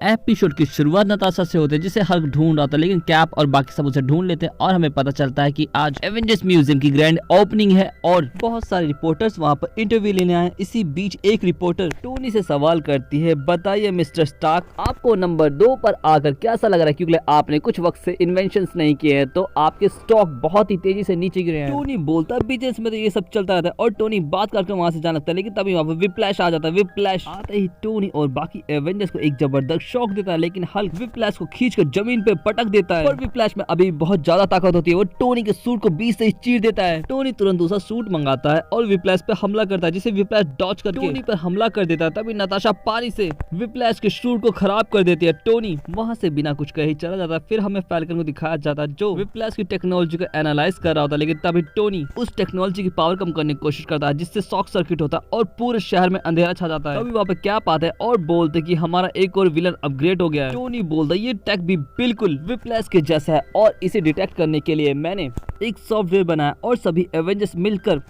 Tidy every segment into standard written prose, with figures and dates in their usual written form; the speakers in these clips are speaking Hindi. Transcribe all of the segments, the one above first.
एपिसोड की शुरुआत नताशा से होती है जिसे हल्क ढूंढ रहा था, लेकिन कैप और बाकी सब उसे ढूंढ लेते हैं और हमें पता चलता है कि आज एवेंजर्स म्यूजियम की ग्रैंड ओपनिंग है और बहुत सारे रिपोर्टर्स वहाँ पर इंटरव्यू लेने आए। इसी बीच एक रिपोर्टर टोनी से सवाल करती है, बताइए मिस्टर स्टार्क, आपको नंबर 2 पर आकर कैसा लग रहा है, क्योंकि आपने कुछ वक्त से इन्वेंशन नहीं किए हैं तो आपके स्टॉक बहुत ही तेजी से नीचे गिरे हैं। टोनी बोलता है बिजनेस में तो ये सब चलता रहता है और टोनी बात करके वहाँ से जाने लगता है, लेकिन तभी वहाँ पर विप्लैश आ जाता है। विप्लैश आते ही टोनी और बाकी एवेंजर्स को एक जबरदस्त शॉक देता है, लेकिन हल्क विप्लैश को खींचकर जमीन पे पटक देता है और विप्लैश में अभी बहुत ज्यादा ताकत होती है। वो टोनी के सूट को बीच से चीर देता है। टोनी तुरंत दूसरा सूट मंगाता है और विप्लैश पे हमला करता है, जिसे विप्लैश डॉज करके टोनी पर हमला कर देता है। तभी नताशा पानी से विप्लैश के सूट को खराब कर देती है। टोनी वहां से बिना कुछ कहे चला जाता है। फिर हमें फैल्कन को दिखाया जाता है जो विप्लैश की टेक्नोलॉजी को एनालाइज कर रहा होता है, लेकिन तभी टोनी उस टेक्नोलॉजी की पावर कम करने की कोशिश करता है, जिससे शॉक सर्किट होता है और पूरे शहर में अंधेरा छा जाता है। तभी वहाँ पे कैप आता है और बोलते कि हमारा एक और विलन अपग्रेड हो गया है। टोनी बोलता है ये टेक भी बिल्कुल विप्लैश के जैसा है और इसे डिटेक्ट करने के लिए मैंने एक सॉफ्टवेयर बनाया और सभी एवेंजर्स मिलकर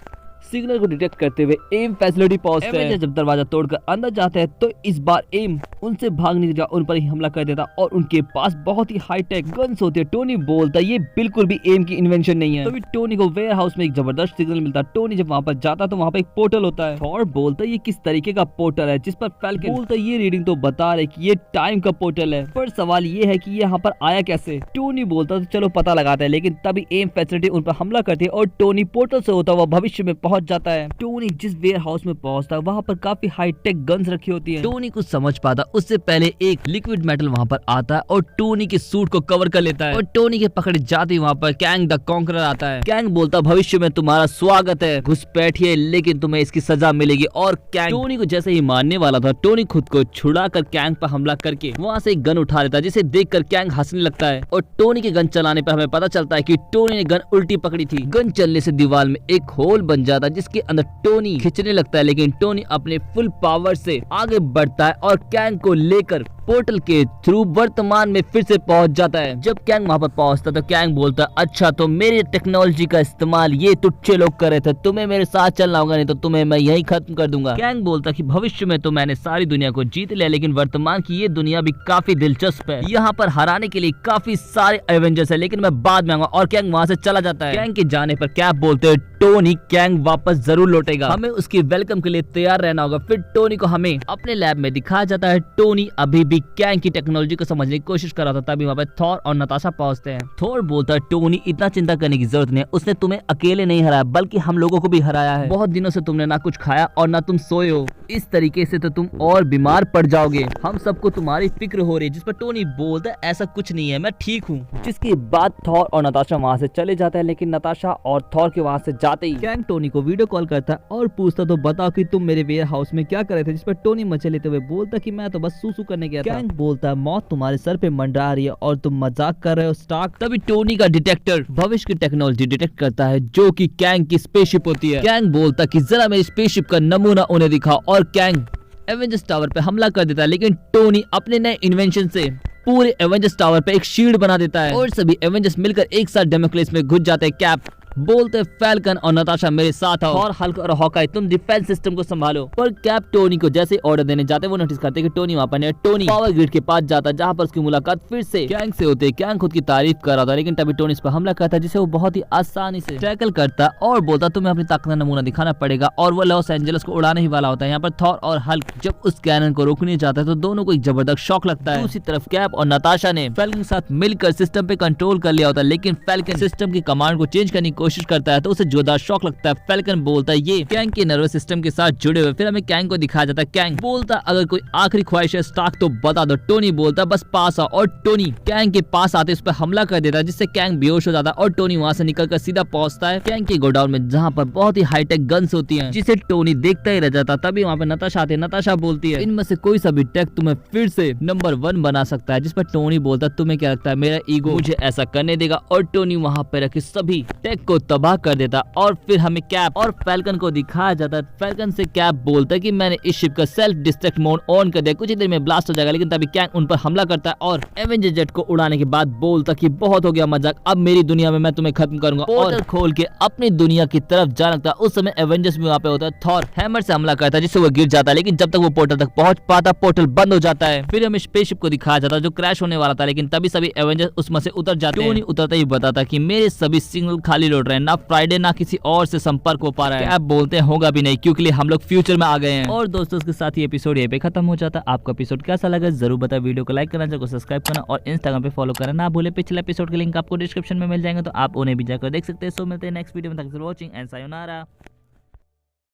सिग्नल को डिटेक्ट करते हुए एम फैसिलिटी पहुंचते हैं। जब दरवाजा तोड़कर अंदर जाते हैं तो इस बार एम उनसे भागने की जगह उन पर ही हमला कर देता और उनके पास बहुत ही हाईटेक गन्स होती है। टोनी बोलता है ये बिल्कुल भी एम की इन्वेंशन नहीं है। तभी टोनी को वेयर हाउस में एक जबरदस्त सिग्नल मिलता है। टोनी जब वहाँ पर जाता है तो वहाँ पर एक पोर्टल होता है और बोलता है ये किस तरीके का पोर्टल है, जिस पर फैल्कन बोलता है ये रीडिंग तो बता रहे कि ये टाइम का पोर्टल है, पर सवाल ये है कि ये यहाँ पर आया कैसे। टोनी बोलता है चलो पता लगाते हैं, लेकिन तभी एम फैसिलिटी उन पर हमला करती है और टोनी पोर्टल से होता हुआ भविष्य में पहुंच जाता है। टोनी जिस वेयर हाउस में पहुंचता है वहाँ पर काफी हाईटेक गन्स रखी होती हैं। टोनी कुछ समझ पाता उससे पहले एक लिक्विड मेटल वहाँ पर आता है और टोनी के सूट को कवर कर लेता है और टोनी के पकड़े जाते ही वहाँ पर कैंग द कॉन्करर आता है। कैंग बोलता भविष्य में तुम्हारा स्वागत है, घुसपैठिए लेकिन तुम्हें इसकी सजा मिलेगी। और कैंग टोनी को जैसे ही मारने वाला था, टोनी खुद को छुड़ा कर कैंग पर हमला करके वहाँ से एक गन उठा लेता है, जिसे देखकर कैंग हंसने लगता है और टोनी के गन चलाने पर हमें पता चलता है कि टोनी ने गन उल्टी पकड़ी थी। गन चलने से दीवार में एक होल बन जाता है जिसके अंदर टोनी खींचने लगता है, लेकिन टोनी अपने फुल पावर से आगे बढ़ता है और कैंग को लेकर पोर्टल के थ्रू वर्तमान में फिर से पहुंच जाता है। जब कैंग वहां पर पहुंचता तो कैंग बोलता है अच्छा तो मेरी टेक्नोलॉजी का इस्तेमाल ये तुच्छे लोग कर रहे थे, तुम्हें मेरे साथ चलना होगा नहीं तो तुम्हें मैं यही खत्म कर दूंगा। कैंग बोलता कि भविष्य में तो मैंने सारी दुनिया को जीत लिया, लेकिन वर्तमान की ये दुनिया भी काफी दिलचस्प है, यहाँ पर हराने के लिए काफी सारे एवेंजर्स है, लेकिन मैं बाद में आऊंगा। और कैंग वहाँ से चला जाता है। कैंग के जाने पर कैप बोलते हैं टोनी कैंग वापस जरूर लौटेगा, हमें उसकी वेलकम के लिए तैयार रहना होगा। फिर टोनी को हमें अपने लैब में दिखाया जाता है। टोनी अभी भी कैंग की टेक्नोलॉजी को समझने की कोशिश कर रहा था। तभी वहाँ पे थॉर और नताशा पहुंचते हैं। थॉर बोलता है टोनी इतना चिंता करने की जरूरत नहीं है, उसने तुम्हें अकेले नहीं हराया बल्कि हम लोगों को भी हराया है। बहुत दिनों से तुमने ना कुछ खाया और ना तुम सोए हो, इस तरीके से तो तुम और बीमार पड़ जाओगे, हम सबको तुम्हारी फिक्र हो रही है। जिस पर टोनी बोलता है ऐसा कुछ नहीं है, मैं ठीक हूँ। जिसके बाद थॉर और नताशा वहाँ से चले जाते हैं, लेकिन नताशा और थॉर के वहाँ से जाते ही कैंग टोनी को वीडियो कॉल करता है और पूछता तो बताओ कि तुम मेरे वेयर हाउस में क्या कर रहे थे। जिस पर टोनी मचे लेते हुए बोलता कि मैं तो बस सूसू करने गया था। कैंग बोलता है मौत तुम्हारे सर पे मंडरा रही है और तुम मजाक कर रहे हो स्टार्क। तभी टोनी का डिटेक्टर भविष्य की टेक्नोलॉजी डिटेक्ट करता है जो कि कैंग की स्पेसशिप होती है। कैंग बोलता कि जरा मेरी स्पेसशिप का नमूना उन्हें दिखाओ और कैंग एवेंजर्स टावर पे हमला कर देता है, लेकिन टोनी अपने नए इन्वेंशन से पूरे एवेंजर्स टावर पे एक शील्ड बना देता है और सभी एवेंजर्स मिलकर एक साथ डेमोक्रेस में घुस जाते हैं। कैप बोलते फैल्कन और नताशा मेरे साथ आओ और हल्क और हॉकाई तुम डिफेंस सिस्टम को संभालो। पर कैप टोनी को जैसे ऑर्डर देने जाते वो नोटिस करते कि टोनी वहाँ पर नहीं है। टोनी पावर ग्रिड के पास जाता है जहाँ पर उसकी मुलाकात फिर से कैंग से होती है। कैंग खुद की तारीफ कर रहा था, लेकिन तभी टोनी इस पर हमला करता है जिसे वो बहुत ही आसानी से टैकल करता और बोलता तुम्हें अपनी ताकत का नमूना दिखाना पड़ेगा और वो लॉस एंजलिस को उड़ाने ही वाला होता है। यहाँ पर थॉर और हल्क जब उस कैनन को रोकने जाता है तो दोनों को एक जबरदस्त शॉक लगता है। दूसरी तरफ कैप और नताशा ने फैल्कन के साथ मिलकर सिस्टम पे कंट्रोल कर लिया होता है, लेकिन फैल्कन सिस्टम की कमांड को चेंज करने की कोशिश करता है तो उसे जोरदार शॉक लगता है। फैल्कन बोलता है ये कैंग के नर्वस सिस्टम के साथ जुड़े हुए। फिर हमें कैंग को दिखाया जाता है। कैंग बोलता अगर कोई आखिरी ख्वाहिश है स्टार्क तो बता दो। टोनी बोलता बस पास आओ और टोनी कैंग के पास आते उस पर हमला कर देता है, जिससे कैंग बेहोश हो जाता है और टोनी वहां से निकलकर सीधा पहुंचता है कैंग के गोडाउन में जहां पर बहुत ही हाईटेक गन्स होती हैं, जिसे टोनी देखता ही रह जाता। तभी वहां पर नताशा आती है। नताशा बोलती है इनमें से कोई सा भी टेक तुम्हें फिर से नंबर 1 बना सकता है। जिस पर टोनी बोलता तुम्हें क्या लगता है मेरा ईगो मुझे ऐसा करने देगा। और टोनी वहां पर रखे सभी टेक को को तबाह कर देता और फिर हमें कैप और फैल्कन को दिखाया जाता है। फैल्कन से कैप बोलता है कि मैंने इस शिप का सेल्फ डिस्ट्रक्ट मोड ऑन कर दिया, कुछ ही देर में ब्लास्ट हो जाएगा, लेकिन तभी कैंग उन पर हमला करता है और एवेंजर जेट को उड़ाने के बाद बोलता कि बहुत हो गया मजाक, अब मेरी दुनिया में मैं तुम्हें खत्म करूंगा और खोल के अपनी दुनिया की तरफ जा लगता है। उस समय एवेंजर्स भी वहाँ पे होता है। थॉर हैमर से हमला करता है जिससे वो गिर जाता है, लेकिन जब तक वो पोर्टल तक पहुंच पाता पोर्टल बंद हो जाता है। फिर हमें स्पेसशिप को दिखाया जाता है जो क्रैश होने वाला था, लेकिन तभी सभी एवेंजर्स उसमें से उतर जाते हैं। टोनी उतरता ही बताता कि मेरे सभी सिग्नल खाली लौट रहे हैं, ना फ्राइडे ना किसी और से संपर्क हो पा रहा है। आप बोलते हैं होगा भी नहीं क्योंकि हम लोग फ्यूचर में आ गए हैं। और दोस्तों के साथ ये एपिसोड ये पे खत्म हो जाता है। आपका एपिसोड कैसा लगा जरूर बताएं, वीडियो को लाइक करना, चैनल को सब्सक्राइब करना और इंस्टाग्राम पे फॉलो करना ना भूले। पिछले एपिसोड के लिंक आपको डिस्क्रिप्शन में मिल जाएंगे तो आप उन्हें भी जाकर देख सकते हैं। सो मिलते हैं नेक्स्ट वीडियो में, thanks for watching and sayonara.